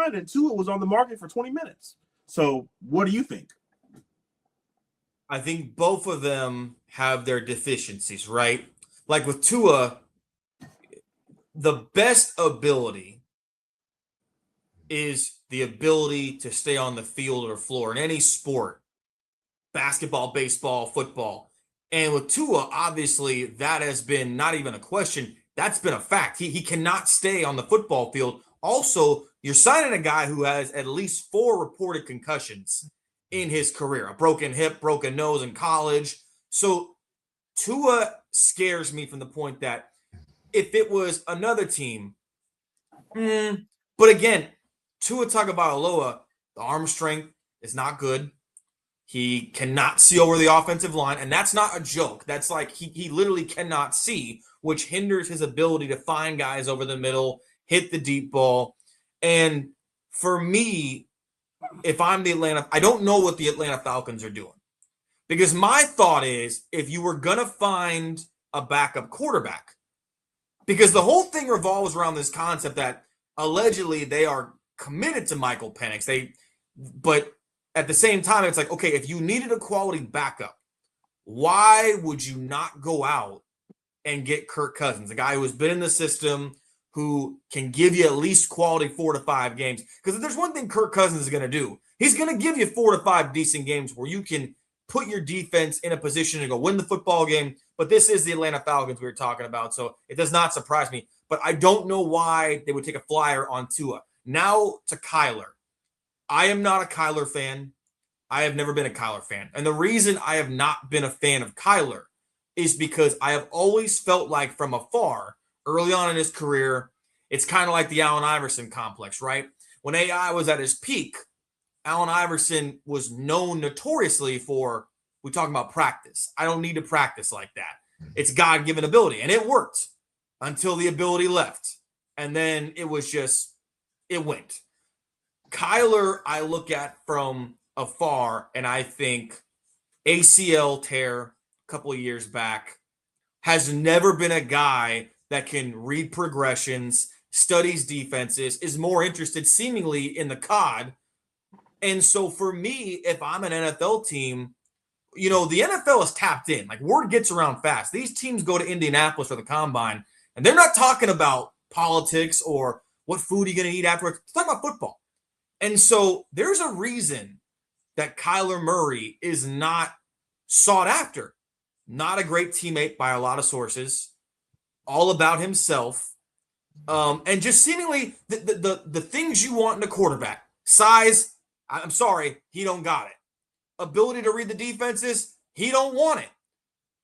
signed, and Tua was on the market for 20 minutes. So what do you think? I think both of them have their deficiencies, right? Like with Tua, the best ability is the ability to stay on the field or floor in any sport, basketball, baseball, football. And with Tua, obviously, that has been not even a question. That's been a fact. He cannot stay on the football field. Also, you're signing a guy who has at least 4 reported concussions in his career, a broken hip, broken nose in college. So Tua scares me from the point that if it was another team, but again, Tua Tagovailoa, the arm strength is not good. He cannot see over the offensive line, and that's not a joke. That's like he literally cannot see, which hinders his ability to find guys over the middle, hit the deep ball. And for me, if I'm the Atlanta, I don't know what the Atlanta Falcons are doing. Because my thought is if you were going to find a backup quarterback, because the whole thing revolves around this concept that allegedly they are committed to Michael Penix. But at the same time, it's like, okay, if you needed a quality backup, why would you not go out and get Kirk Cousins, a guy who has been in the system, who can give you at least quality 4 to 5 games? Because if there's one thing Kirk Cousins is going to do, he's going to give you 4 to 5 decent games where you can put your defense in a position to go win the football game. But this is the Atlanta Falcons we were talking about, so it does not surprise me. But I don't know why they would take a flyer on Tua. Now to Kyler. I am not a Kyler fan. I have never been a Kyler fan. And the reason I have not been a fan of Kyler is because I have always felt like from afar, early on in his career, it's kind of like the Allen Iverson complex, right? When AI was at his peak, Allen Iverson was known notoriously for, we talk about practice. I don't need to practice like that. It's God-given ability. And it worked until the ability left. And then it was just, it went. Kyler, I look at from afar, and I think ACL tear a couple of years back, has never been a guy that can read progressions, studies defenses, is more interested seemingly in the COD. And so for me, if I'm an NFL team, the NFL is tapped in. Like, word gets around fast. These teams go to Indianapolis for the combine, and they're not talking about politics or what food you're going to eat afterwards. They're talking about football. And so there's a reason that Kyler Murray is not sought after. Not a great teammate by a lot of sources. All about himself. And just seemingly the things you want in a quarterback. Size, I'm sorry, he don't got it. Ability to read the defenses, he don't want it.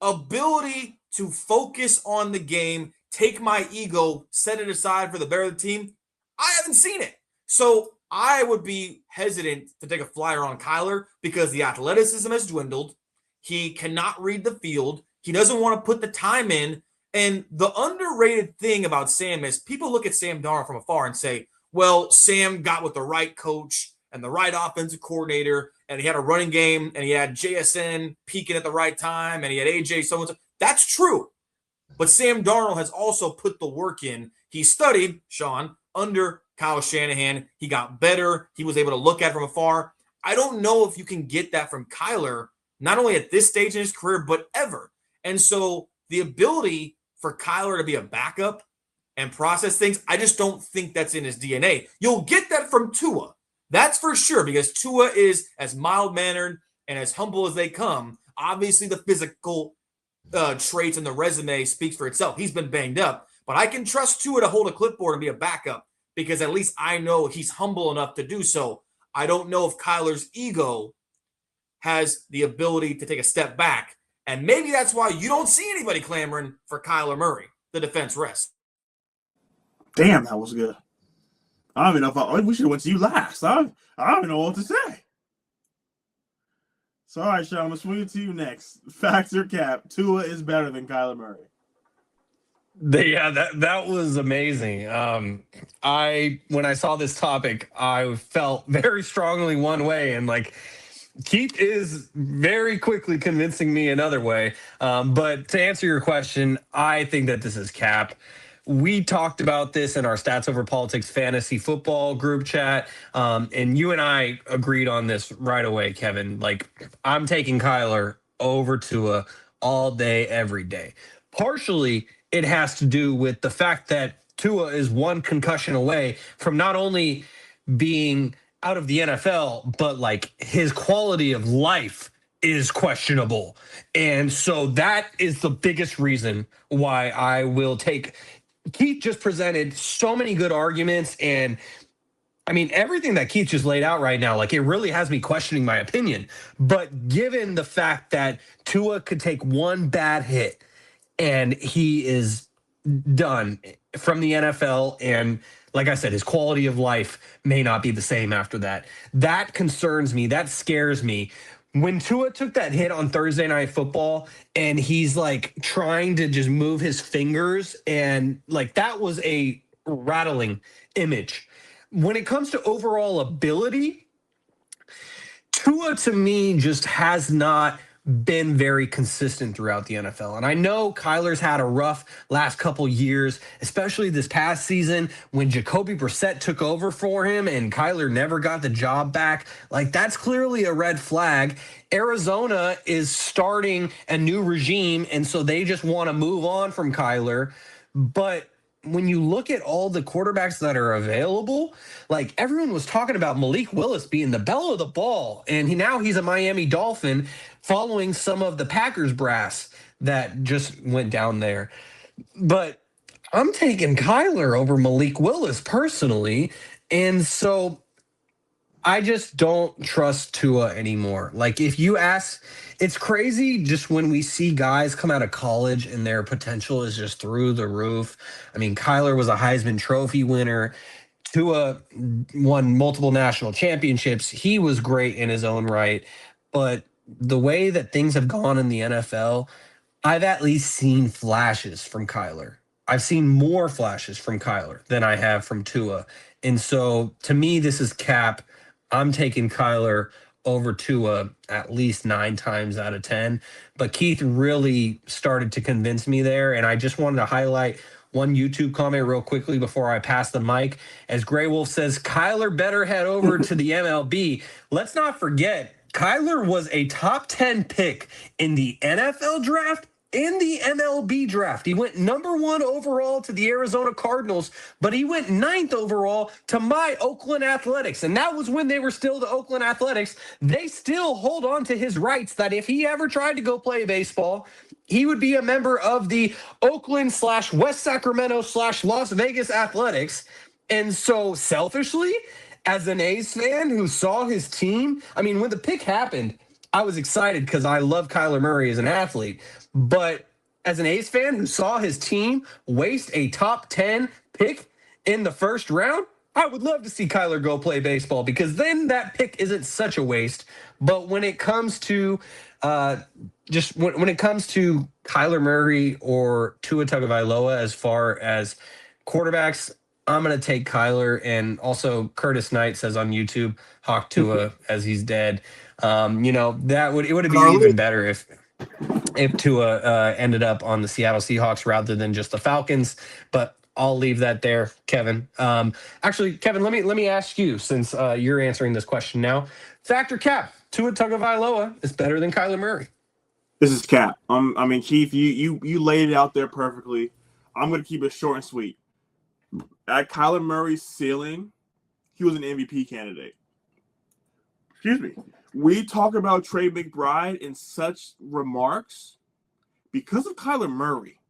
Ability to focus on the game, take my ego, set it aside for the better of the team, I haven't seen it. So I would be hesitant to take a flyer on Kyler because the athleticism has dwindled. He cannot read the field. He doesn't want to put the time in. And the underrated thing about Sam is people look at Sam Darnold from afar and say, well, Sam got with the right coach and the right offensive coordinator, and he had a running game, and he had JSN peaking at the right time, and he had AJ so-and-so. That's true. But Sam Darnold has also put the work in. He studied, Shaun, under Kyle Shanahan. He got better. He was able to look at it from afar. I don't know if you can get that from Kyler, not only at this stage in his career, but ever. And so the ability for Kyler to be a backup and process things, I just don't think that's in his DNA. You'll get that from Tua. That's for sure, because Tua is as mild-mannered and as humble as they come. Obviously, the physical traits and the resume speaks for itself. He's been banged up, but I can trust Tua to hold a clipboard and be a backup because at least I know he's humble enough to do so. I don't know if Kyler's ego has the ability to take a step back, and maybe that's why you don't see anybody clamoring for Kyler Murray, the defense rest. Damn, that was good. I don't even know if we should have went to you last. I don't even know what to say. So, all right, Shaun, I'm going to swing it to you next. Fact or cap, Tua is better than Kyler Murray. Yeah, that was amazing. When I saw this topic, I felt very strongly one way, and Keith is very quickly convincing me another way. But to answer your question, I think that this is cap. we talked about this in our Stats Over Politics fantasy football group chat, and you and I agreed on this right away, Kevin. Like, I'm taking Kyler over Tua all day, every day. Partially, it has to do with the fact that Tua is one concussion away from not only being out of the NFL, but like his quality of life is questionable. And so that is the biggest reason why I will take. Keith just presented so many good arguments. And I mean, everything that Keith just laid out right now, like it really has me questioning my opinion. But given the fact that Tua could take one bad hit and he is done from the NFL, and like I said, his quality of life may not be the same after that. That concerns me. That scares me. When Tua took that hit on Thursday Night Football and he's like trying to just move his fingers, and like that was a rattling image. When it comes to overall ability, Tua to me just has not been very consistent throughout the NFL. And I know Kyler's had a rough last couple years, especially this past season when Jacoby Brissett took over for him and Kyler never got the job back. Like, that's clearly a red flag. Arizona is starting a new regime, and so they just want to move on from Kyler. But when you look at all the quarterbacks that are available, like everyone was talking about Malik Willis being the belle of the ball, and now he's a Miami Dolphin following some of the Packers brass that just went down there. But I'm taking Kyler over Malik Willis personally, and so I just don't trust Tua anymore. Like, if you ask, it's crazy just when we see guys come out of college and their potential is just through the roof. I mean, Kyler was a Heisman Trophy winner. Tua won multiple national championships. He was great in his own right. But the way that things have gone in the NFL, I've at least seen flashes from Kyler. I've seen more flashes from Kyler than I have from Tua. And so to me, this is cap. I'm taking Kyler over Tua at least 9 times out of 10. But Keith really started to convince me there. And I just wanted to highlight one YouTube comment real quickly before I pass the mic. As Grey Wolf says, Kyler better head over to the MLB. Let's not forget, Kyler was a top 10 pick in the NFL draft and the MLB draft. He went number 1 overall to the Arizona Cardinals, but he went 9th overall to my Oakland Athletics. And that was when they were still the Oakland Athletics. They still hold on to his rights that if he ever tried to go play baseball, he would be a member of the Oakland/West Sacramento/Las Vegas Athletics. And so selfishly, as an A's fan who saw his team, I mean, when the pick happened, I was excited because I love Kyler Murray as an athlete. But as an A's fan who saw his team waste a top 10 pick in the first round, I would love to see Kyler go play baseball, because then that pick isn't such a waste. But when it comes to when it comes to Kyler Murray or Tua Tagovailoa as far as quarterbacks, I'm going to take Kyler. And also Curtis Knight says on YouTube, hawk Tua as he's dead. It would have been even better if Tua ended up on the Seattle Seahawks rather than just the Falcons. But I'll leave that there, Kevin. Actually, Kevin, let me ask you, since you're answering this question now. Factor cap, Tua Tagovailoa is better than Kyler Murray. This is cap. I mean, Keith, you laid it out there perfectly. I'm going to keep it short and sweet. At Kyler Murray's ceiling, he was an MVP candidate. Excuse me. We talk about Trey McBride in such remarks because of Kyler Murray.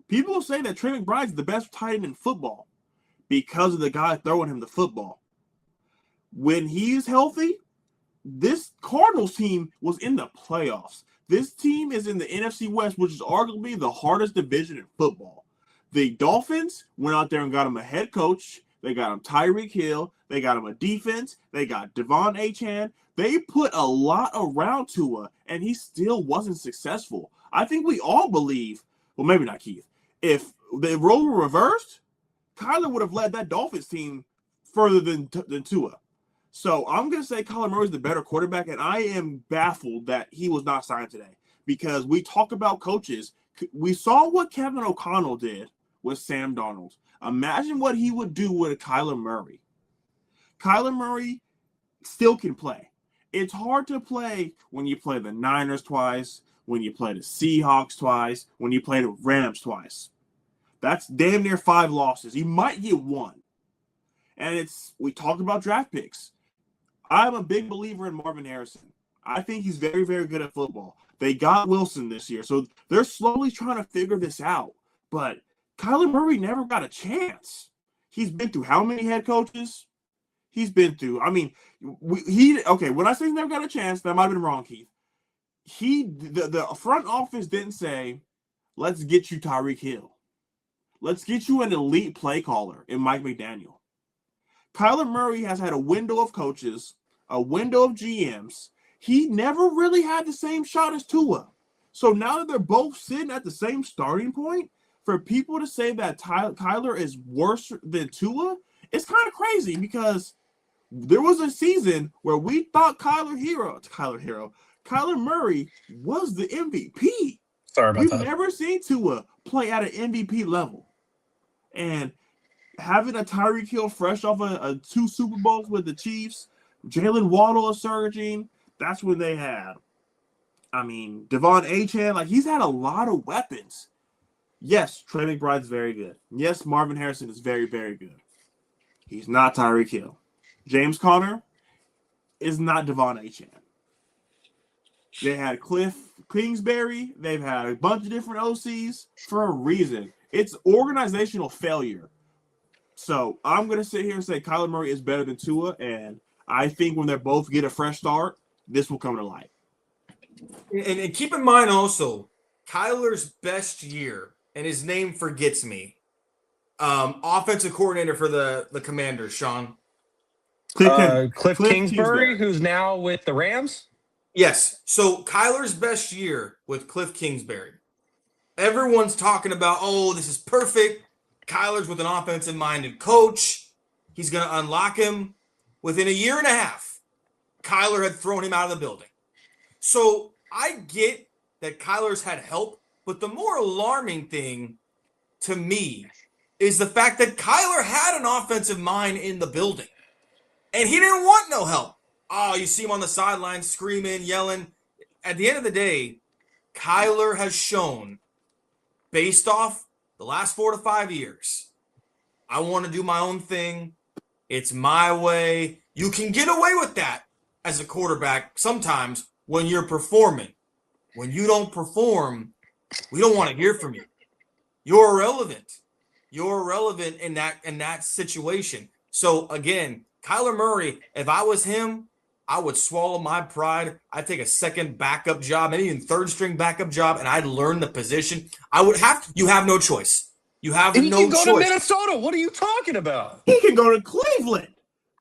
People say that Trey McBride is the best tight end in football because of the guy throwing him the football. When he's healthy, this Cardinals team was in the playoffs. This team is in the NFC West, which is arguably the hardest division in football. The Dolphins went out there and got him a head coach. They got him Tyreek Hill. They got him a defense. They got Devon Achane. They put a lot around Tua, and he still wasn't successful. I think we all believe, well, maybe not Keith, if the role were reversed, Kyler would have led that Dolphins team further than Tua. So I'm going to say Kyler Murray is the better quarterback, and I am baffled that he was not signed today, because we talk about coaches. We saw what Kevin O'Connell did with Sam Darnold. Imagine what he would do with Kyler Murray. Kyler Murray still can play. It's hard to play when you play the Niners twice, when you play the Seahawks twice, when you play the Rams twice. That's damn near 5 losses. You might get 1. And we talked about draft picks. I'm a big believer in Marvin Harrison. I think he's very, very good at football. They got Wilson this year, so they're slowly trying to figure this out. But Kyler Murray never got a chance. He's been through how many head coaches? He's been through. I mean, when I say he's never got a chance, that might have been wrong, Keith. The front office didn't say, let's get you Tyreek Hill. Let's get you an elite play caller in Mike McDaniel. Kyler Murray has had a window of coaches, a window of GMs. He never really had the same shot as Tua. So now that they're both sitting at the same starting point, for people to say that Kyler is worse than Tua, it's kind of crazy because there was a season where we thought Kyler Murray was the MVP. Sorry about We've that. never seen Tua play at an MVP level. And having a Tyreek Hill fresh off a 2 Super Bowls with the Chiefs, Jalen Waddle is surging. That's when they had, Devon Achane. He's had a lot of weapons. Yes, Trey McBride's very good. Yes, Marvin Harrison is very, very good. He's not Tyreek Hill. James Conner is not Devon Achane. They had Cliff Kingsbury. They've had a bunch of different OCs for a reason. It's organizational failure. So I'm going to sit here and say Kyler Murray is better than Tua, and I think when they both get a fresh start, this will come to light. And keep in mind also, Kyler's best year, and his name forgets me, offensive coordinator for the Commanders, Shaun. Cliff Kingsbury, who's now with the Rams? Yes. So Kyler's best year with Cliff Kingsbury. Everyone's talking about, oh, this is perfect. Kyler's with an offensive-minded coach. He's going to unlock him. Within a year and a half, Kyler had thrown him out of the building. So I get that Kyler's had help, but the more alarming thing to me is the fact that Kyler had an offensive mind in the building, and he didn't want no help. Oh, you see him on the sideline screaming, yelling. At the end of the day, Kyler has shown, based off the last 4 to 5 years, I want to do my own thing. It's my way. You can get away with that as a quarterback sometimes when you're performing. When you don't perform, we don't want to hear from you. You're irrelevant. You're irrelevant in that situation. So again, Kyler Murray, if I was him, I would swallow my pride. I'd take a second backup job, maybe even third string backup job, and I'd learn the position. You have no choice. You have no choice. He can go to Minnesota. What are you talking about? He can go to Cleveland.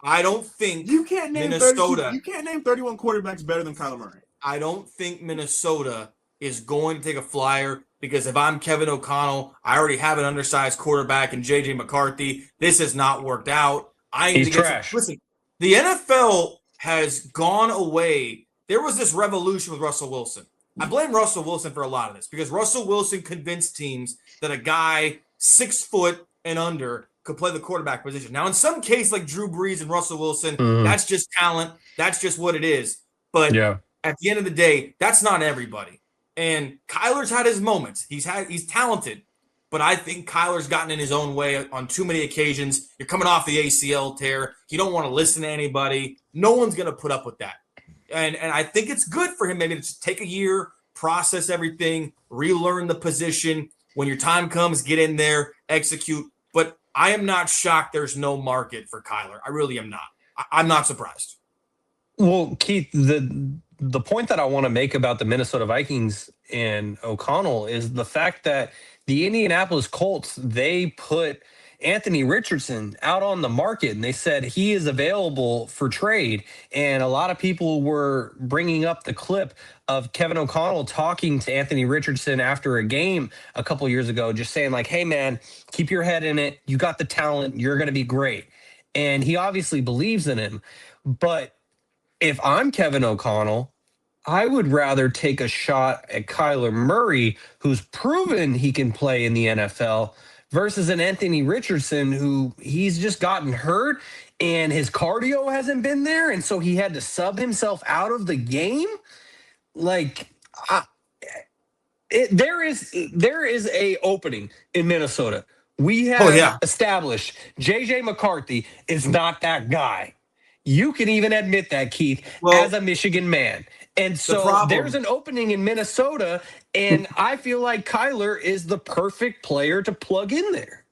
I don't think you can't name Minnesota. You can't name 31 quarterbacks better than Kyler Murray. I don't think Minnesota is going to take a flyer because if I'm Kevin O'Connell, I already have an undersized quarterback in J.J. McCarthy. This has not worked out. He's trash. Listen, the NFL has gone away. There was this revolution with Russell Wilson. I blame Russell Wilson for a lot of this because Russell Wilson convinced teams that a guy 6 foot and under could play the quarterback position. Now, in some case, like Drew Brees and Russell Wilson, that's just talent. That's just what it is. But at the end of the day, that's not everybody. And Kyler's had his moments. He's talented. But I think Kyler's gotten in his own way on too many occasions. You're coming off the ACL tear. You don't want to listen to anybody. No one's going to put up with that. And I think it's good for him maybe to just take a year, process everything, relearn the position. When your time comes, get in there, execute. But I am not shocked there's no market for Kyler. I really am not. I'm not surprised. Well, Keith, the point that I want to make about the Minnesota Vikings and O'Connell is the fact that the Indianapolis Colts, they put Anthony Richardson out on the market and they said he is available for trade. And a lot of people were bringing up the clip of Kevin O'Connell talking to Anthony Richardson after a game a couple years ago, just saying like, hey, man, keep your head in it. You got the talent. You're going to be great. And he obviously believes in him. But if I'm Kevin O'Connell, I would rather take a shot at Kyler Murray, who's proven he can play in the NFL, versus an Anthony Richardson who he's just gotten hurt and his cardio hasn't been there. And so he had to sub himself out of the game. Like, there is a opening in Minnesota. We have established JJ McCarthy is not that guy. You can even admit that, Keith, as a Michigan man. And so there's an opening in Minnesota, and I feel like Kyler is the perfect player to plug in there.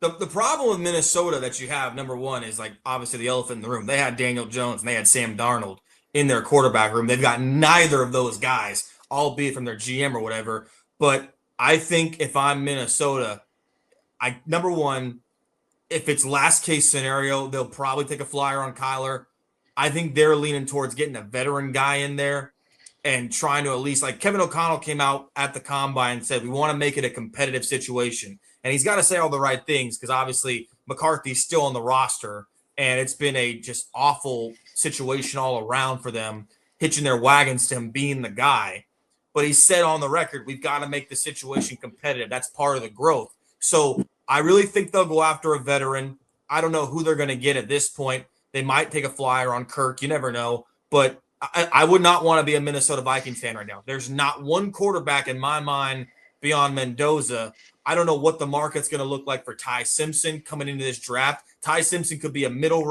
The problem with Minnesota that you have, number one, is like obviously the elephant in the room. They had Daniel Jones and they had Sam Darnold in their quarterback room. They've got neither of those guys, albeit from their GM or whatever. But I think if I'm Minnesota, number one, if it's last case scenario, they'll probably take a flyer on Kyler. I think they're leaning towards getting a veteran guy in there and trying to at least, like Kevin O'Connell came out at the combine and said, we want to make it a competitive situation. And he's got to say all the right things because obviously McCarthy's still on the roster and it's been a just awful situation all around for them, hitching their wagons to him being the guy. But he said on the record, we've got to make the situation competitive. That's part of the growth. So I really think they'll go after a veteran. I don't know who they're going to get at this point. They might take a flyer on Kirk. You never know. But I would not want to be a Minnesota Vikings fan right now. There's not one quarterback in my mind beyond Mendoza. I don't know what the market's going to look like for Ty Simpson coming into this draft. Ty Simpson could be a middle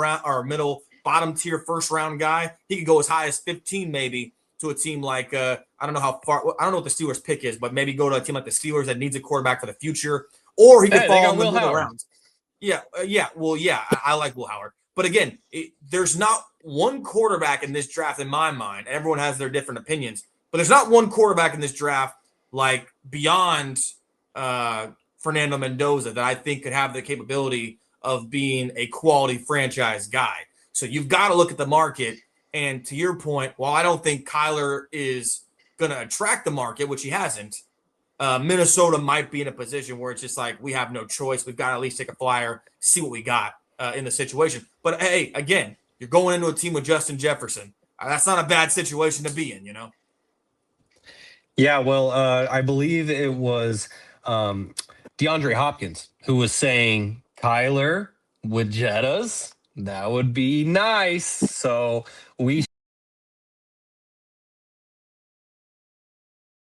bottom tier first round guy. He could go as high as 15 maybe to a team like I don't know how far. I don't know what the Steelers pick is, but maybe go to a team like the Steelers that needs a quarterback for the future, or he could fall in the middle rounds. Yeah. I like Will Howard, but again, there's not one quarterback in this draft in my mind. Everyone has their different opinions, but there's not one quarterback in this draft like beyond Fernando Mendoza that I think could have the capability of being a quality franchise guy. So you've got to look at the market. And to your point, while I don't think Kyler is going to attract the market, which he hasn't, Minnesota might be in a position where it's just like, we have no choice. We've got to at least take a flyer, see what we got in the situation. But hey, again, you're going into a team with Justin Jefferson. That's not a bad situation to be in, you know? Yeah, well, I believe it was DeAndre Hopkins who was saying Kyler with Jettas. That would be nice. So we